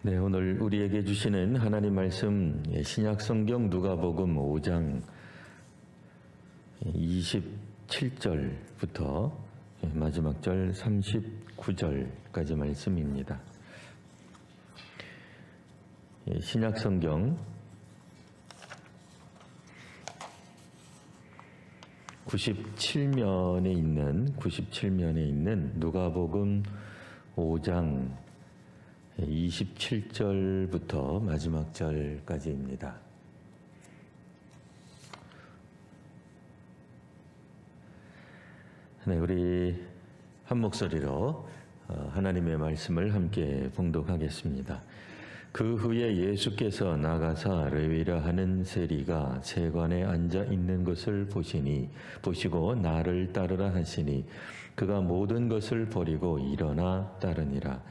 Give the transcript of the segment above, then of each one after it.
네, 오늘 우리에게 주시는 하나님 말씀 신약 성경 누가복음 5장 27절부터 마지막 절 39절까지 말씀입니다. 신약 성경 97면에 있는 누가복음 5장 27절부터 마지막 절까지입니다. 네, 우리 한 목소리로 하나님의 말씀을 함께 봉독하겠습니다. 그 후에 예수께서 나가사 레위라 하는 세리가 세관에 앉아 있는 것을 보시고 나를 따르라 하시니 그가 모든 것을 버리고 일어나 따르니라.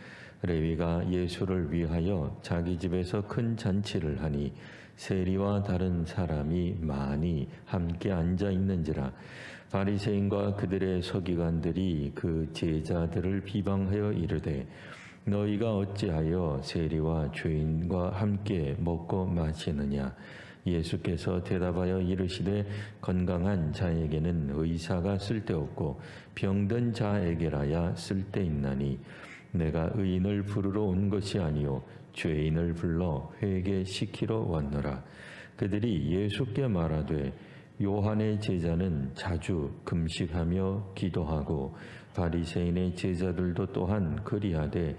레위가 예수를 위하여 자기 집에서 큰 잔치를 하니 세리와 다른 사람이 많이 함께 앉아 있는지라. 바리새인과 그들의 서기관들이 그 제자들을 비방하여 이르되 너희가 어찌하여 세리와 죄인과 함께 먹고 마시느냐. 예수께서 대답하여 이르시되 건강한 자에게는 의사가 쓸데없고 병든 자에게라야 쓸데있나니 내가 의인을 부르러 온 것이 아니요 죄인을 불러 회개시키러 왔노라. 그들이 예수께 말하되 요한의 제자는 자주 금식하며 기도하고 바리새인의 제자들도 또한 그리하되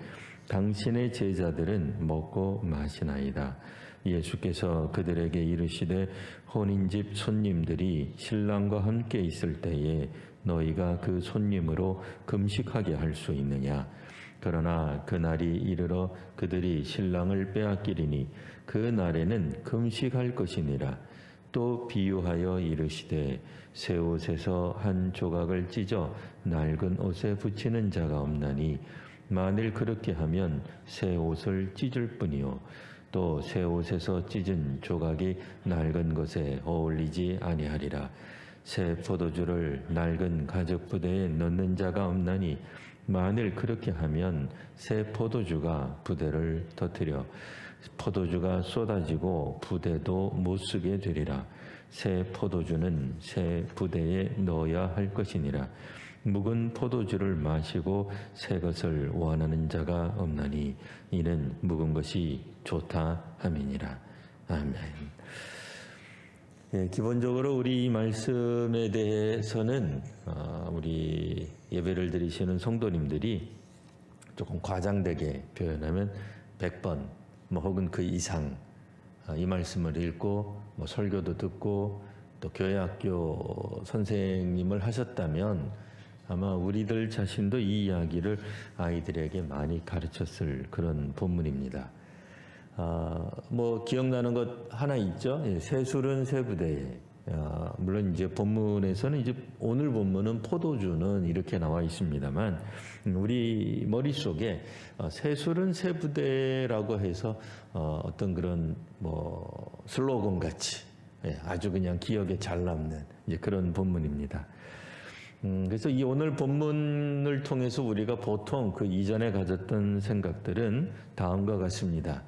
당신의 제자들은 먹고 마시나이다. 예수께서 그들에게 이르시되 혼인집 손님들이 신랑과 함께 있을 때에 너희가 그 손님으로 금식하게 할 수 있느냐. 그러나 그날이 이르러 그들이 신랑을 빼앗기리니 그 날에는 금식할 것이니라. 또 비유하여 이르시되 새 옷에서 한 조각을 찢어 낡은 옷에 붙이는 자가 없나니 만일 그렇게 하면 새 옷을 찢을 뿐이요 또 새 옷에서 찢은 조각이 낡은 것에 어울리지 아니하리라. 새 포도주를 낡은 가죽 부대에 넣는 자가 없나니 만일 그렇게 하면 새 포도주가 부대를 터뜨려 포도주가 쏟아지고 부대도 못 쓰게 되리라. 새 포도주는 새 부대에 넣어야 할 것이니라. 묵은 포도주를 마시고 새 것을 원하는 자가 없나니 이는 묵은 것이 좋다 함이니라. 아멘. 예, 기본적으로 우리 이 말씀에 대해서는 우리 예배를 드리시는 성도님들이 조금 과장되게 표현하면 100번 혹은 그 이상 이 말씀을 읽고 설교도 듣고 또 교회학교 선생님을 하셨다면 아마 우리들 자신도 이 이야기를 아이들에게 많이 가르쳤을 그런 본문입니다. 기억나는 것 하나 있죠. 새술은 새부대에. 물론 이제 본문에서는 이제 오늘 본문은 포도주는 이렇게 나와 있습니다만 우리 머릿속에 새술은 새부대라고 해서 어떤 그런 슬로건 같이 아주 그냥 기억에 잘 남는 이제 그런 본문입니다. 그래서 이 오늘 본문을 통해서 우리가 보통 그 이전에 가졌던 생각들은 다음과 같습니다.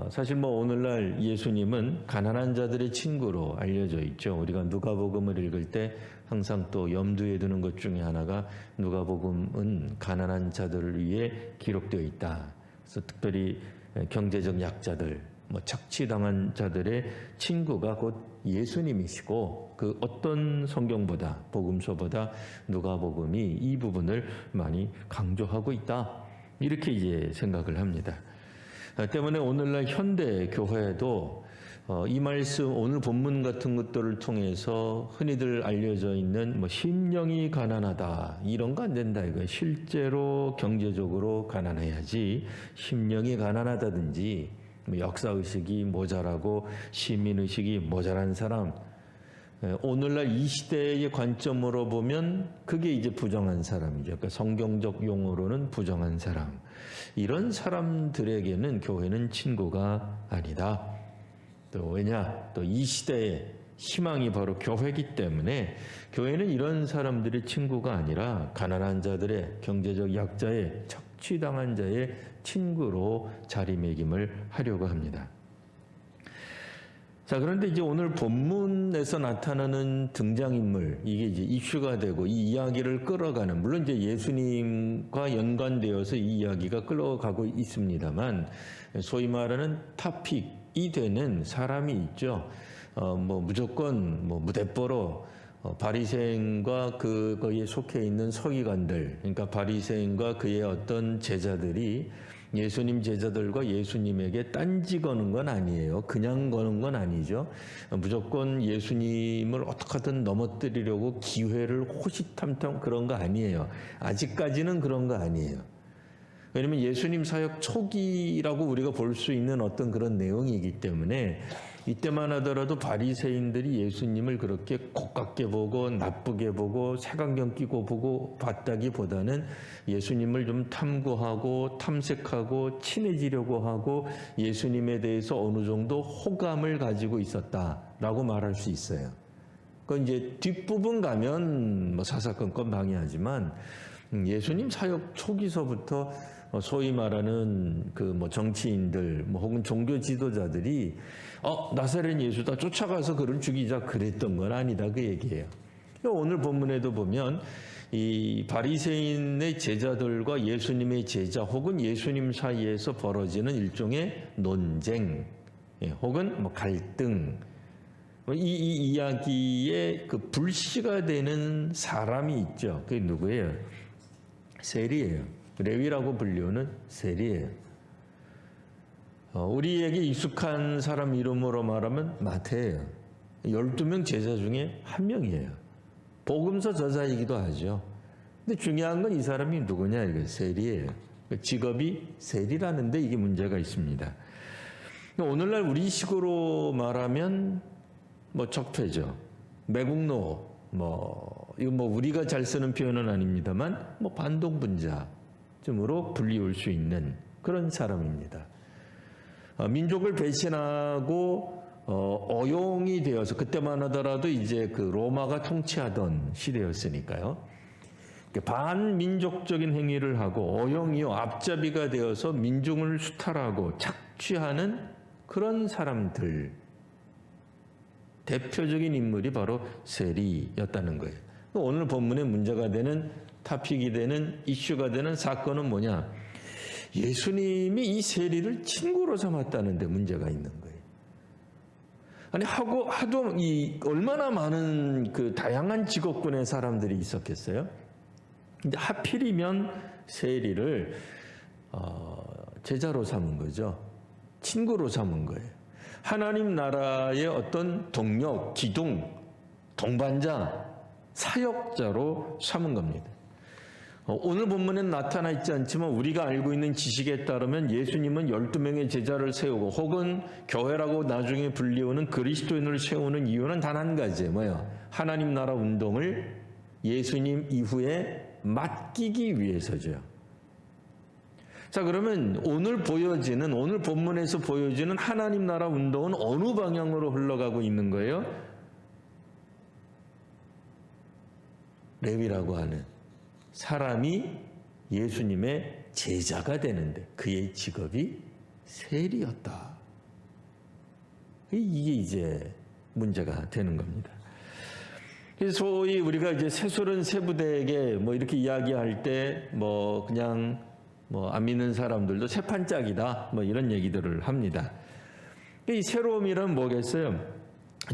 사실 오늘날 예수님은 가난한 자들의 친구로 알려져 있죠. 우리가 누가복음을 읽을 때 항상 또 염두에 두는 것 중에 하나가 누가복음은 가난한 자들을 위해 기록되어 있다. 그래서 특별히 경제적 약자들, 착취당한 자들의 친구가 곧 예수님이시고 그 어떤 성경보다 복음서보다 누가복음이 이 부분을 많이 강조하고 있다. 이렇게 이제 생각을 합니다. 때문에 오늘날 현대 교회도 이 말씀 오늘 본문 같은 것들을 통해서 흔히들 알려져 있는 심령이 가난하다 이런 거 안 된다 이거 실제로 경제적으로 가난해야지 심령이 가난하다든지 역사의식이 모자라고 시민의식이 모자란 사람 오늘날 이 시대의 관점으로 보면 그게 이제 부정한 사람이죠. 그러니까 성경적 용어로는 부정한 사람. 이런 사람들에게는 교회는 친구가 아니다. 또 왜냐? 또 이 시대의 희망이 바로 교회이기 때문에 교회는 이런 사람들의 친구가 아니라 가난한 자들의 경제적 약자의 착취당한 자의 친구로 자리매김을 하려고 합니다. 자, 그런데 이제 오늘 본문에서 나타나는 등장인물, 이게 이제 이슈가 되고 이 이야기를 끌어가는, 물론 이제 예수님과 연관되어서 이 이야기가 끌어가고 있습니다만, 소위 말하는 타픽이 되는 사람이 있죠. 무조건 무대뽀로 바리새인과 거기에 속해 있는 서기관들, 그러니까 바리새인과 그의 어떤 제자들이 예수님 제자들과 예수님에게 딴지 거는 건 아니에요. 그냥 거는 건 아니죠. 무조건 예수님을 어떻게든 넘어뜨리려고 기회를 호시탐탐 그런 거 아니에요. 아직까지는 그런 거 아니에요. 왜냐하면 예수님 사역 초기라고 우리가 볼 수 있는 어떤 그런 내용이기 때문에 이때만 하더라도 바리새인들이 예수님을 그렇게 고깝게 보고 나쁘게 보고 색안경 끼고 보고 봤다기보다는 예수님을 좀 탐구하고 탐색하고 친해지려고 하고 예수님에 대해서 어느 정도 호감을 가지고 있었다라고 말할 수 있어요. 그건 이제 뒷부분 가면 사사건건 방해하지만 예수님 사역 초기서부터 소위 말하는 정치인들 혹은 종교 지도자들이 나사렛 예수다 쫓아가서 그를 죽이자 그랬던 건 아니다 그 얘기예요. 오늘 본문에도 보면 이 바리새인의 제자들과 예수님의 제자 혹은 예수님 사이에서 벌어지는 일종의 논쟁 혹은 갈등 이 이야기에 불씨가 되는 사람이 있죠. 그게 누구예요? 세리예요. 레위라고 불리우는 세리예요. 우리에게 익숙한 사람 이름으로 말하면 마태예요. 12명 제자 중에 한 명이에요. 복음서 저자이기도 하죠. 근데 중요한 건 이 사람이 누구냐 이거 세리예요. 직업이 세리라는데 이게 문제가 있습니다. 오늘날 우리식으로 말하면 적폐죠. 매국노 이거 우리가 잘 쓰는 표현은 아닙니다만 반동분자쯤으로 불리울 수 있는 그런 사람입니다. 민족을 배신하고 어용이 되어서 그때만 하더라도 이제 로마가 통치하던 시대였으니까요. 반민족적인 행위를 하고 어용이요 앞잡이가 되어서 민중을 수탈하고 착취하는 그런 사람들 대표적인 인물이 바로 세리였다는 거예요. 오늘 본문의 문제가 되는 타픽이 되는 이슈가 되는 사건은 뭐냐? 예수님이 이 세리를 친구로 삼았다는데 문제가 있는 거예요. 아니 하도 얼마나 많은 다양한 직업군의 사람들이 있었겠어요? 근데 하필이면 세리를 제자로 삼은 거죠. 친구로 삼은 거예요. 하나님 나라의 어떤 동력, 기둥, 동반자, 사역자로 삼은 겁니다. 오늘 본문엔 나타나 있지 않지만 우리가 알고 있는 지식에 따르면 예수님은 12명의 제자를 세우고 혹은 교회라고 나중에 불리우는 그리스도인을 세우는 이유는 단 한 가지예요. 뭐예요? 하나님 나라 운동을 예수님 이후에 맡기기 위해서죠. 자, 그러면 오늘 본문에서 보여지는 하나님 나라 운동은 어느 방향으로 흘러가고 있는 거예요? 레위라고 하는 사람이 예수님의 제자가 되는데 그의 직업이 세리였다. 이게 이제 문제가 되는 겁니다. 그래서 소위 우리가 이제 세술은 세부대에게 이렇게 이야기할 때 그냥 안 믿는 사람들도 세판짝이다 이런 얘기들을 합니다. 이 새로움이란 뭐겠어요?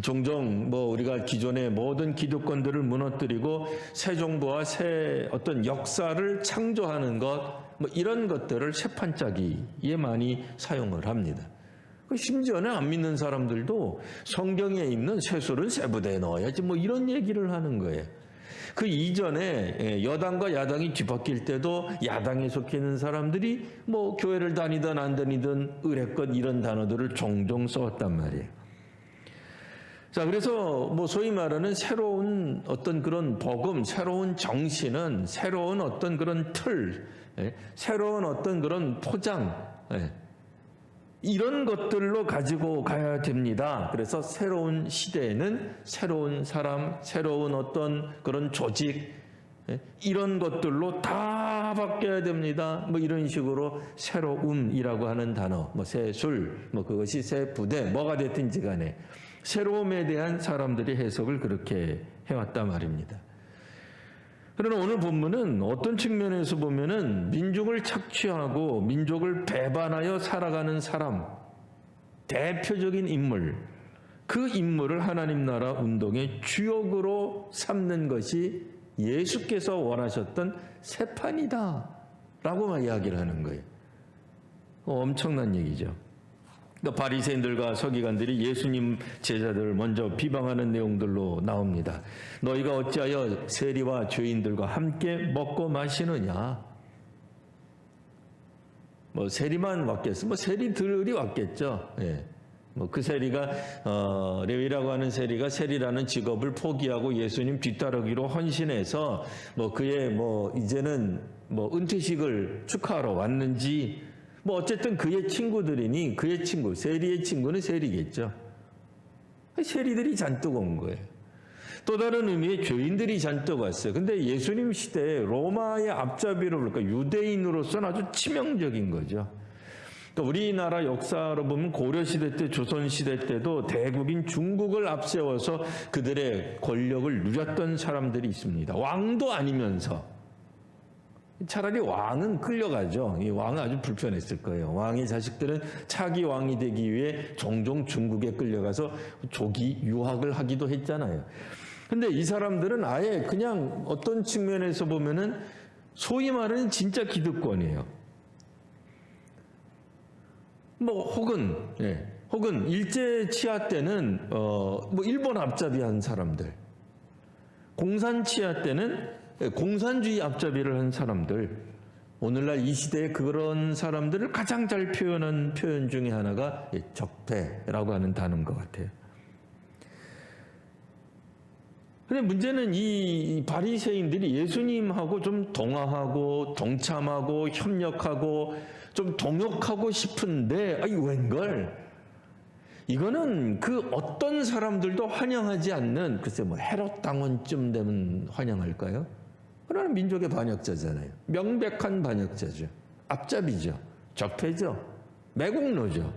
종종 우리가 기존의 모든 기득권들을 무너뜨리고 새 정부와 새 어떤 역사를 창조하는 것 이런 것들을 세판짜기에 많이 사용을 합니다. 심지어는 안 믿는 사람들도 성경에 있는 세술은 세부대에 넣어야지 이런 얘기를 하는 거예요. 그 이전에 여당과 야당이 뒤바뀔 때도 야당에 속해 있는 사람들이 교회를 다니든 안 다니든 의례껏 이런 단어들을 종종 써왔단 말이에요. 자, 그래서 소위 말하는 새로운 어떤 그런 복음, 새로운 정신은 새로운 어떤 그런 틀, 새로운 어떤 그런 포장, 이런 것들로 가지고 가야 됩니다. 그래서 새로운 시대에는 새로운 사람, 새로운 어떤 그런 조직, 이런 것들로 다 다 바뀌어야 됩니다. 뭐 이런 식으로 새로움이라고 하는 단어, 뭐 새술, 뭐 그것이 새 부대, 뭐가 됐든지 간에 새로움에 대한 사람들이 해석을 그렇게 해왔단 말입니다. 그러나 오늘 본문은 어떤 측면에서 보면은 민족을 착취하고 민족을 배반하여 살아가는 사람, 대표적인 인물, 그 인물을 하나님 나라 운동의 주역으로 삼는 것이 예수께서 원하셨던 새판이다 라고 이야기를 하는 거예요. 엄청난 얘기죠. 그러니까 바리새인들과 서기관들이 예수님 제자들을 먼저 비방하는 내용들로 나옵니다. 너희가 어찌하여 세리와 죄인들과 함께 먹고 마시느냐. 뭐 세리만 왔겠어? 뭐 세리들이 왔겠죠. 예. 뭐 그 세리가 레위라고 하는 세리가 세리라는 직업을 포기하고 예수님 뒤따르기로 헌신해서 뭐 그의 뭐 이제는 뭐 은퇴식을 축하하러 왔는지 뭐 어쨌든 그의 친구들이니 그의 친구 세리의 친구는 세리겠죠. 세리들이 잔뜩 온 거예요. 또 다른 의미의 죄인들이 잔뜩 왔어요. 근데 예수님 시대에 로마의 앞잡이로 그러니까 유대인으로서는 아주 치명적인 거죠. 우리나라 역사로 보면 고려시대 때 조선시대 때도 대국인 중국을 앞세워서 그들의 권력을 누렸던 사람들이 있습니다. 왕도 아니면서. 차라리 왕은 끌려가죠. 이 왕은 아주 불편했을 거예요. 왕의 자식들은 차기 왕이 되기 위해 종종 중국에 끌려가서 조기 유학을 하기도 했잖아요. 근데 이 사람들은 아예 그냥 어떤 측면에서 보면은 소위 말하는 진짜 기득권이에요. 뭐 혹은 일제 치하 때는 뭐 일본 앞잡이한 사람들, 공산 치하 때는 공산주의 앞잡이를 한 사람들, 오늘날 이 시대에 그런 사람들을 가장 잘 표현한 표현 중에 하나가 적폐라고 하는 단어인 것 같아요. 근데 문제는 이 바리새인들이 예수님하고 좀 동화하고 동참하고 협력하고 좀 동역하고 싶은데 웬걸? 이거는 그 어떤 사람들도 환영하지 않는 글쎄 뭐 헤롯 당원쯤 되면 환영할까요? 그러나 민족의 반역자잖아요. 명백한 반역자죠. 앞잡이죠. 적폐죠. 매국노죠.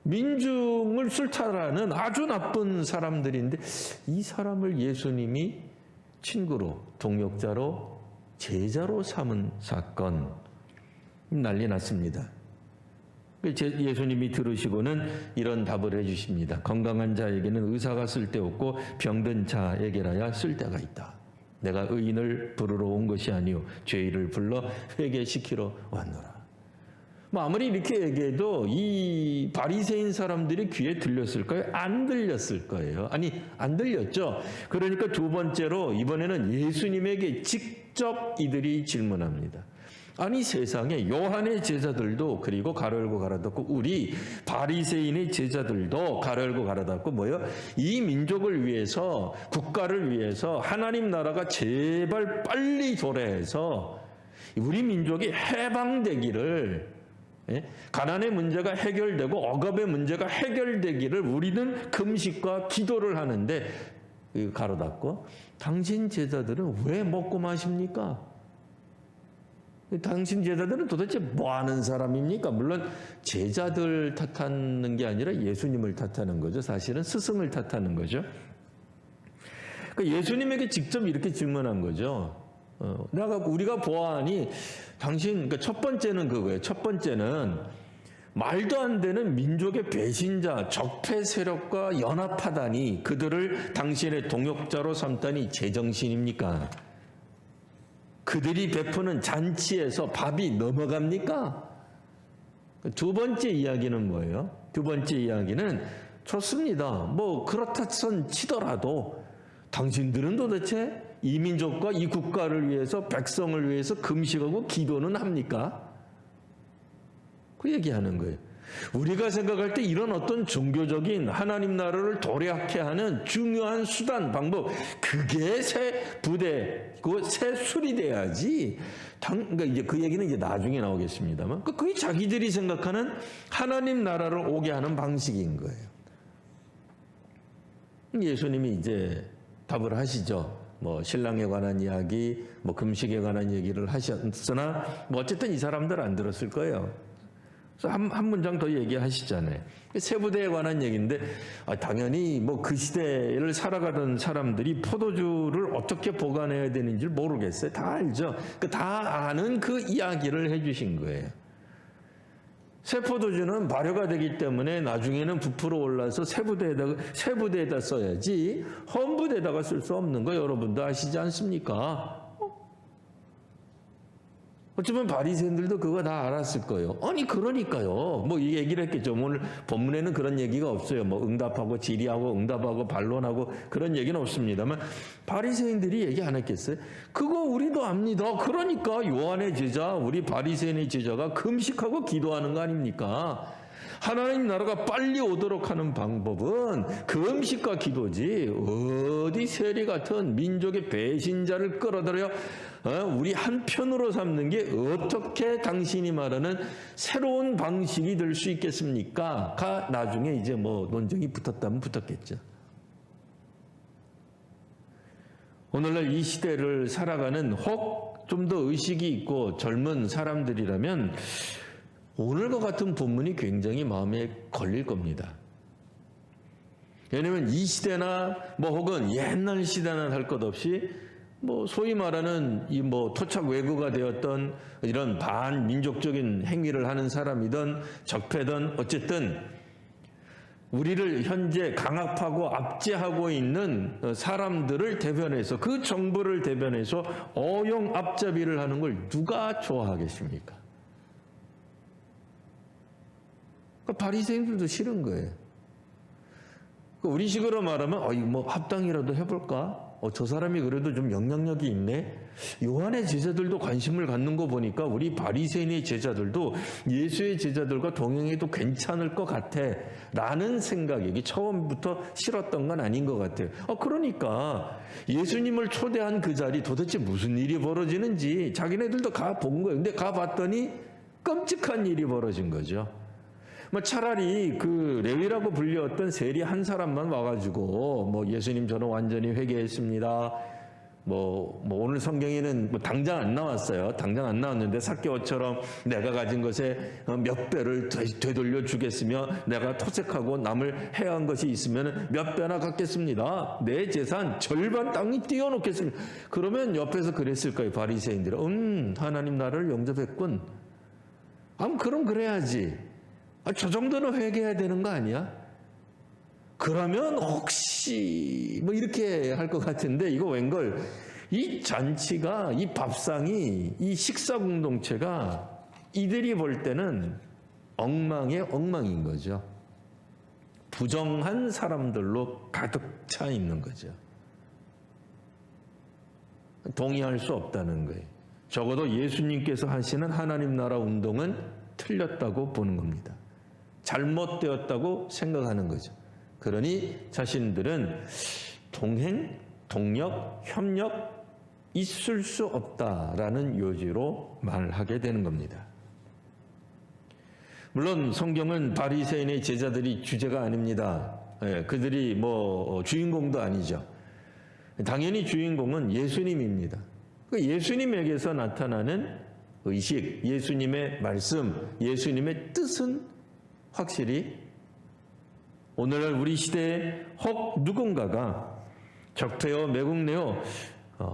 민중을 술탈하는 아주 나쁜 사람들인데 이 사람을 예수님이 친구로, 동역자로, 제자로 삼은 사건 난리 났습니다. 예수님이 들으시고는 이런 답을 해주십니다. 건강한 자에게는 의사가 쓸데없고 병든 자에게라야 쓸데가 있다. 내가 의인을 부르러 온 것이 아니오 죄인을 불러 회개시키러 왔노라. 뭐 아무리 이렇게 얘기해도 이 바리새인 사람들이 귀에 들렸을까요? 안 들렸을 거예요. 아니 안 들렸죠. 그러니까 두 번째로 이번에는 예수님에게 직접 이들이 질문합니다. 아니 세상에 요한의 제자들도 그리고 가로 열고 가로 닫고 우리 바리새인의 제자들도 가로 열고 가로 닫고 뭐요? 이 민족을 위해서 국가를 위해서 하나님 나라가 제발 빨리 도래해서 우리 민족이 해방되기를 가난의 문제가 해결되고 억압의 문제가 해결되기를 우리는 금식과 기도를 하는데 가로 닫고 당신 제자들은 왜 먹고 마십니까? 당신 제자들은 도대체 뭐 하는 사람입니까? 물론 제자들 탓하는 게 아니라 예수님을 탓하는 거죠. 사실은 스승을 탓하는 거죠. 그러니까 예수님에게 직접 이렇게 질문한 거죠. 우리가 보아하니 당신, 그러니까 첫 번째는 그거예요. 첫 번째는 말도 안 되는 민족의 배신자, 적폐 세력과 연합하다니 그들을 당신의 동역자로 삼다니 제정신입니까? 그들이 베푸는 잔치에서 밥이 넘어갑니까? 두 번째 이야기는 뭐예요? 두 번째 이야기는 좋습니다. 뭐 그렇다 선 치더라도 당신들은 도대체 이 민족과 이 국가를 위해서 백성을 위해서 금식하고 기도는 합니까? 그 얘기하는 거예요. 우리가 생각할 때 이런 어떤 종교적인 하나님 나라를 도래하게 하는 중요한 수단, 방법, 그게 새 부대, 새 술이 돼야지. 그러니까 이제 그 얘기는 이제 나중에 나오겠습니다만, 그게 자기들이 생각하는 하나님 나라를 오게 하는 방식인 거예요. 예수님이 이제 답을 하시죠. 뭐 신랑에 관한 이야기, 뭐 금식에 관한 얘기를 하셨으나 뭐 어쨌든 이 사람들 안 들었을 거예요. 그래서 한 문장 더 얘기하시잖아요. 세부대에 관한 얘기인데 당연히 뭐 그 시대를 살아가던 사람들이 포도주를 어떻게 보관해야 되는지 모르겠어요. 다 알죠. 다 아는 그 이야기를 해주신 거예요. 새 포도주는 발효가 되기 때문에 나중에는 부풀어 올라서 세부대에다 써야지 헌부대에다가 쓸 수 없는 거 여러분도 아시지 않습니까? 어쩌면 바리새인들도 그거 다 알았을 거예요. 아니 그러니까요. 뭐 이 얘기를 했겠죠. 오늘 본문에는 그런 얘기가 없어요. 뭐 응답하고 질의하고 응답하고 반론하고 그런 얘기는 없습니다만 바리새인들이 얘기 안 했겠어요? 그거 우리도 압니다. 그러니까 요한의 제자, 우리 바리새인의 제자가 금식하고 기도하는 거 아닙니까? 하나님 나라가 빨리 오도록 하는 방법은 금식과 기도지 어디 세리 같은 민족의 배신자를 끌어들여 우리 한편으로 삼는 게 어떻게 당신이 말하는 새로운 방식이 될 수 있겠습니까? 가 나중에 이제 뭐 논쟁이 붙었다면 붙었겠죠. 오늘날 이 시대를 살아가는 혹 좀 더 의식이 있고 젊은 사람들이라면 오늘과 같은 본문이 굉장히 마음에 걸릴 겁니다. 왜냐하면 이 시대나 뭐 혹은 옛날 시대나 할 것 없이 뭐 소위 말하는 이 뭐 토착 외구가 되었던 이런 반민족적인 행위를 하는 사람이든 적폐든 어쨌든 우리를 현재 강압하고 압제하고 있는 사람들을 대변해서 그 정부를 대변해서 어용 앞잡이를 하는 걸 누가 좋아하겠습니까? 바리새인들도 싫은 거예요. 우리식으로 말하면 뭐 합당이라도 해볼까? 저 사람이 그래도 좀 영향력이 있네. 요한의 제자들도 관심을 갖는 거 보니까 우리 바리새인의 제자들도 예수의 제자들과 동행해도 괜찮을 것 같아 라는 생각이 이게 처음부터 싫었던 건 아닌 것 같아요. 그러니까 예수님을 초대한 그 자리 도대체 무슨 일이 벌어지는지 자기네들도 가본 거예요. 근데 가봤더니 끔찍한 일이 벌어진 거죠. 뭐 차라리 그 레위라고 불렸던 세리 한 사람만 와가지고 뭐 예수님 저는 완전히 회개했습니다. 뭐 오늘 성경에는 뭐 당장 안 나왔어요. 당장 안 나왔는데 삭개오처럼 내가 가진 것에 몇 배를 되돌려 주겠으며 내가 토색하고 남을 해한 것이 있으면 몇 배나 갚겠습니다. 내 재산 절반 땅이 띄워놓겠습니다. 그러면 옆에서 그랬을 거예요. 바리새인들은 하나님 나라를 영접했군. 그럼 그래야지. 저 정도는 회개해야 되는 거 아니야? 그러면 혹시 뭐 이렇게 할 것 같은데 이거 웬걸 이 잔치가 이 밥상이 이 식사 공동체가 이들이 볼 때는 엉망의 엉망인 거죠. 부정한 사람들로 가득 차 있는 거죠. 동의할 수 없다는 거예요. 적어도 예수님께서 하시는 하나님 나라 운동은 틀렸다고 보는 겁니다. 잘못되었다고 생각하는 거죠. 그러니 자신들은 동행, 동력, 협력 있을 수 없다라는 요지로 말하게 되는 겁니다. 물론 성경은 바리새인의 제자들이 주제가 아닙니다. 그들이 뭐 주인공도 아니죠. 당연히 주인공은 예수님입니다. 예수님에게서 나타나는 의식, 예수님의 말씀, 예수님의 뜻은 확실히 오늘날 우리 시대에 혹 누군가가 적폐요 매국내요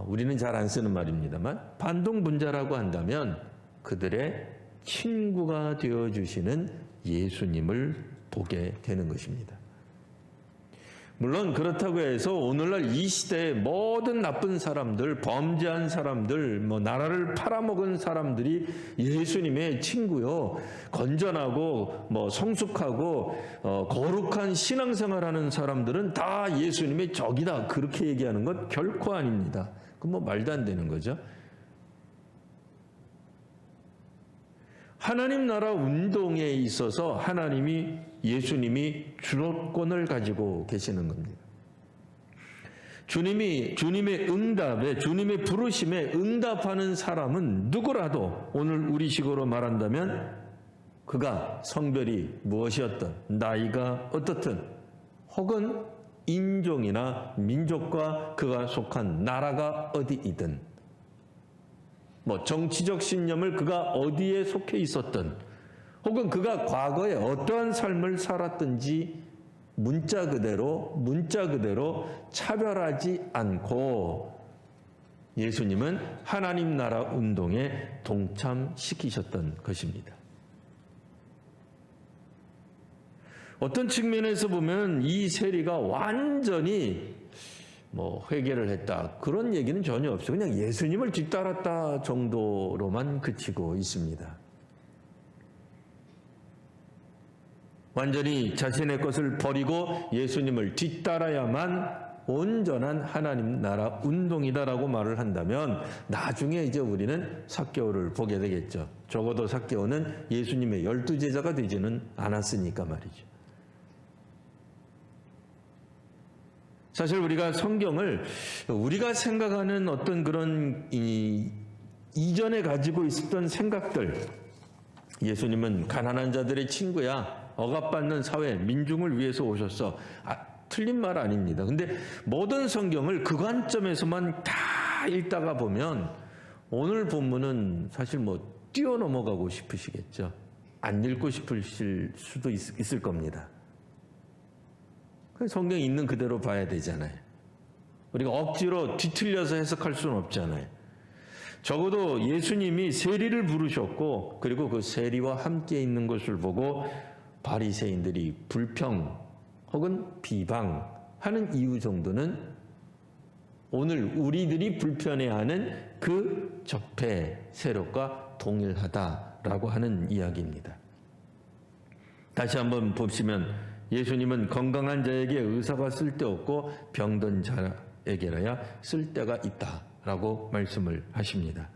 우리는 잘 안 쓰는 말입니다만 반동분자라고 한다면 그들의 친구가 되어주시는 예수님을 보게 되는 것입니다. 물론 그렇다고 해서 오늘날 이 시대의 모든 나쁜 사람들, 범죄한 사람들, 뭐 나라를 팔아먹은 사람들이 예수님의 친구요, 건전하고 뭐 성숙하고 거룩한 신앙생활하는 사람들은 다 예수님의 적이다. 그렇게 얘기하는 건 결코 아닙니다. 그건 뭐 말도 안 되는 거죠. 하나님 나라 운동에 있어서 예수님이 주도권을 가지고 계시는 겁니다. 주님의 응답에, 주님의 부르심에 응답하는 사람은 누구라도 오늘 우리식으로 말한다면 그가 성별이 무엇이었든 나이가 어떻든 혹은 인종이나 민족과 그가 속한 나라가 어디이든, 뭐 정치적 신념을 그가 어디에 속해 있었든, 혹은 그가 과거에 어떠한 삶을 살았든지 문자 그대로 차별하지 않고 예수님은 하나님 나라 운동에 동참시키셨던 것입니다. 어떤 측면에서 보면 이 세리가 완전히 회개를 했다, 그런 얘기는 전혀 없어요. 그냥 예수님을 뒤따랐다 정도로만 그치고 있습니다. 완전히 자신의 것을 버리고 예수님을 뒤따라야만 온전한 하나님 나라 운동이다라고 말을 한다면 나중에 이제 우리는 삭개오를 보게 되겠죠. 적어도 삭개오는 예수님의 12제자가 되지는 않았으니까 말이죠. 사실 우리가 성경을 우리가 생각하는 어떤 그런 이전에 가지고 있었던 생각들, 예수님은 가난한 자들의 친구야, 억압받는 사회, 민중을 위해서 오셨어, 틀린 말 아닙니다. 근데 모든 성경을 그 관점에서만 다 읽다가 보면 오늘 본문은 사실 뛰어넘어가고 싶으시겠죠. 안 읽고 싶으실 수도 있을 겁니다. 성경 있는 그대로 봐야 되잖아요. 우리가 억지로 뒤틀려서 해석할 수는 없잖아요. 적어도 예수님이 세리를 부르셨고, 그리고 그 세리와 함께 있는 것을 보고 바리새인들이 불평 혹은 비방하는 이유 정도는 오늘 우리들이 불편해하는 그 적폐 세력과 동일하다라고 하는 이야기입니다. 다시 한번 보시면 예수님은 건강한 자에게 의사가 쓸데없고 병든 자에게라야 쓸데가 있다라고 말씀을 하십니다.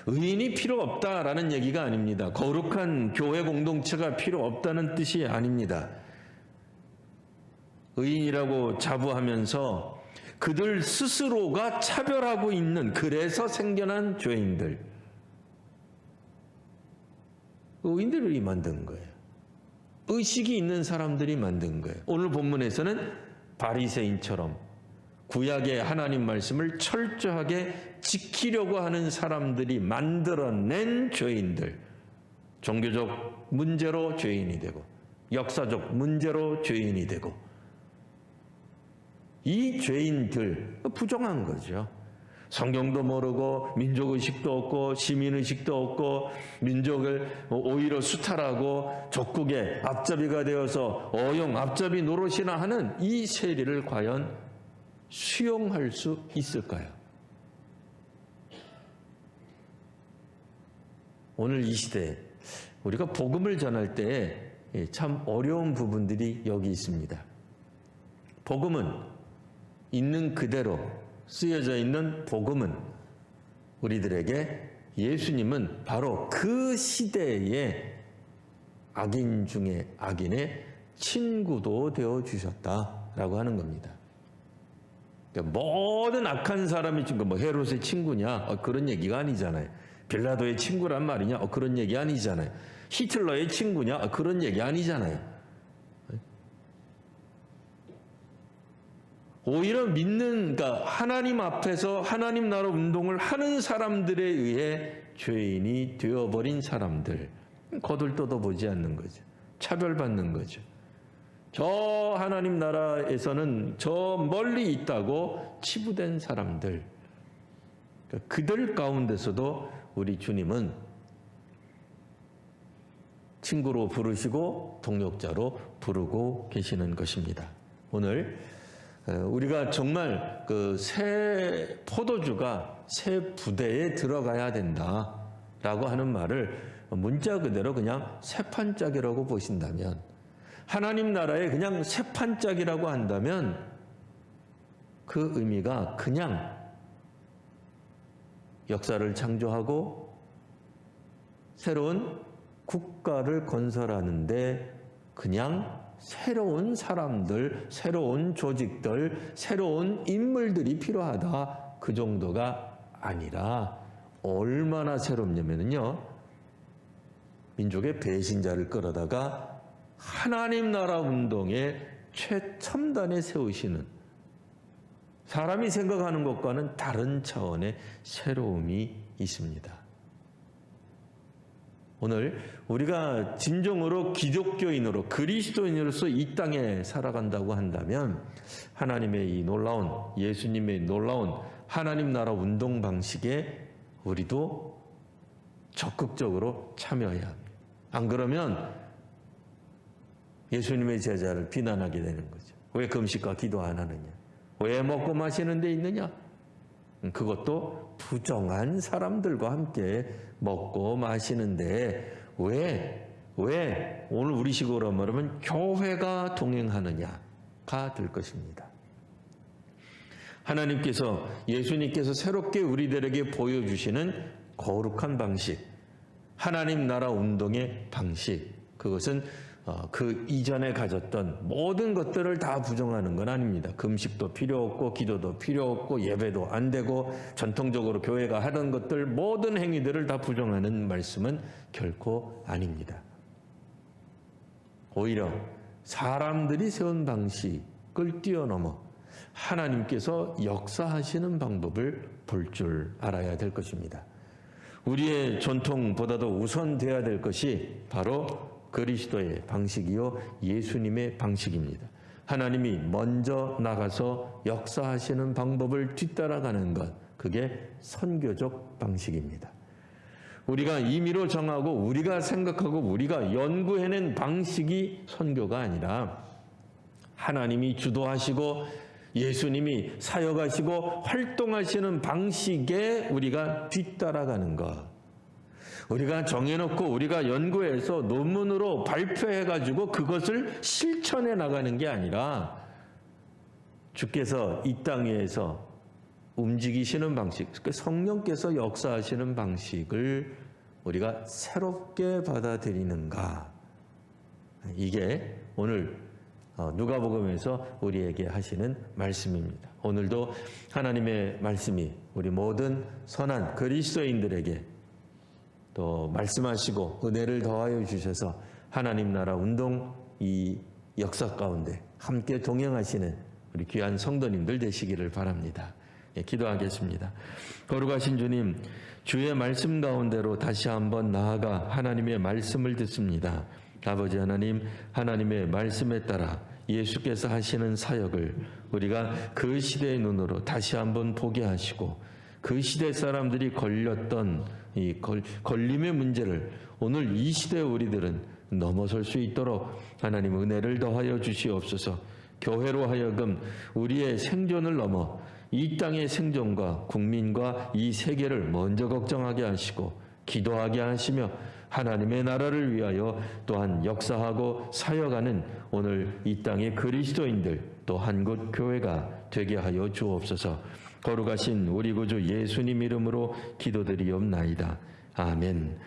의인이 필요 없다라는 얘기가 아닙니다. 거룩한 교회 공동체가 필요 없다는 뜻이 아닙니다. 의인이라고 자부하면서 그들 스스로가 차별하고 있는, 그래서 생겨난 죄인들, 의인들이 만든 거예요. 의식이 있는 사람들이 만든 거예요. 오늘 본문에서는 바리새인처럼 구약의 하나님 말씀을 철저하게 지키려고 하는 사람들이 만들어낸 죄인들, 종교적 문제로 죄인이 되고 역사적 문제로 죄인이 되고, 이 죄인들 부정한 거죠. 성경도 모르고 민족의식도 없고 시민의식도 없고 민족을 오히려 수탈하고 족국의 앞잡이가 되어서 어용 앞잡이 노릇이나 하는 이 세리를 과연 수용할 수 있을까요? 오늘 이 시대에 우리가 복음을 전할 때 참 어려운 부분들이 여기 있습니다. 복음은 있는 그대로 쓰여져 있는 복음은 우리들에게 예수님은 바로 그 시대의 악인 중에 악인의 친구도 되어주셨다라고 하는 겁니다. 그러니까 모든 악한 사람이 지금 헤롯의 친구냐? 그런 얘기가 아니잖아요. 빌라도의 친구란 말이냐? 그런 얘기 아니잖아요. 히틀러의 친구냐? 그런 얘기 아니잖아요. 오히려 그러니까 하나님 앞에서 하나님 나라 운동을 하는 사람들에 의해 죄인이 되어버린 사람들, 거들떠도 보지 않는 거죠. 차별받는 거죠. 저 하나님 나라에서는 저 멀리 있다고 치부된 사람들, 그러니까 그들 가운데서도 우리 주님은 친구로 부르시고 동역자로 부르고 계시는 것입니다. 오늘 우리가 정말 그 새 포도주가 새 부대에 들어가야 된다라고 하는 말을 문자 그대로 그냥 새 판짝이라고 보신다면, 하나님 나라에 그냥 새 판짝이라고 한다면 그 의미가 그냥 역사를 창조하고 새로운 국가를 건설하는데 그냥 새로운 사람들, 새로운 조직들, 새로운 인물들이 필요하다, 그 정도가 아니라 얼마나 새롭냐면요, 민족의 배신자를 끌어다가 하나님 나라 운동에 최첨단에 세우시는, 사람이 생각하는 것과는 다른 차원의 새로움이 있습니다. 오늘 우리가 진정으로 기독교인으로, 그리스도인으로서 이 땅에 살아간다고 한다면 하나님의 이 놀라운, 예수님의 놀라운 하나님 나라 운동 방식에 우리도 적극적으로 참여해야 합니다. 안 그러면 예수님의 제자를 비난하게 되는 거죠. 왜 금식과 기도 안 하느냐? 왜 먹고 마시는 데 있느냐? 그것도 부정한 사람들과 함께 먹고 마시는데 왜 오늘 우리식으로 말하면 교회가 동행하느냐가 될 것입니다. 하나님께서, 예수님께서 새롭게 우리들에게 보여주시는 거룩한 방식, 하나님 나라 운동의 방식, 그것은 그 이전에 가졌던 모든 것들을 다 부정하는 건 아닙니다. 금식도 필요 없고 기도도 필요 없고 예배도 안 되고 전통적으로 교회가 하던 것들, 모든 행위들을 다 부정하는 말씀은 결코 아닙니다. 오히려 사람들이 세운 방식을 뛰어넘어 하나님께서 역사하시는 방법을 볼 줄 알아야 될 것입니다. 우리의 전통보다도 우선돼야 될 것이 바로 그리스도의 방식이요 예수님의 방식입니다. 하나님이 먼저 나가서 역사하시는 방법을 뒤따라가는 것, 그게 선교적 방식입니다. 우리가 임의로 정하고 우리가 생각하고 우리가 연구해낸 방식이 선교가 아니라 하나님이 주도하시고 예수님이 사역하시고 활동하시는 방식에 우리가 뒤따라가는 것, 우리가 정해놓고 우리가 연구해서 논문으로 발표해가지고 그것을 실천해 나가는 게 아니라 주께서 이 땅에서 움직이시는 방식, 성령께서 역사하시는 방식을 우리가 새롭게 받아들이는가, 이게 오늘 누가복음에서 우리에게 하시는 말씀입니다. 오늘도 하나님의 말씀이 우리 모든 선한 그리스도인들에게 또 말씀하시고 은혜를 더하여 주셔서 하나님 나라 운동 이 역사 가운데 함께 동행하시는 우리 귀한 성도님들 되시기를 바랍니다. 예, 기도하겠습니다. 거룩하신 주님, 주의 말씀 가운데로 다시 한번 나아가 하나님의 말씀을 듣습니다. 아버지 하나님, 하나님의 말씀에 따라 예수께서 하시는 사역을 우리가 그 시대의 눈으로 다시 한번 보게 하시고, 그 시대 사람들이 걸렸던 이 걸림의 문제를 오늘 이 시대 우리들은 넘어설 수 있도록 하나님 은혜를 더하여 주시옵소서. 교회로 하여금 우리의 생존을 넘어 이 땅의 생존과 국민과 이 세계를 먼저 걱정하게 하시고 기도하게 하시며 하나님의 나라를 위하여 또한 역사하고 사역하는 오늘 이 땅의 그리스도인들 또 한국 교회가 되게 하여 주옵소서. 거룩하신 우리 구주 예수님 이름으로 기도드리옵나이다. 아멘.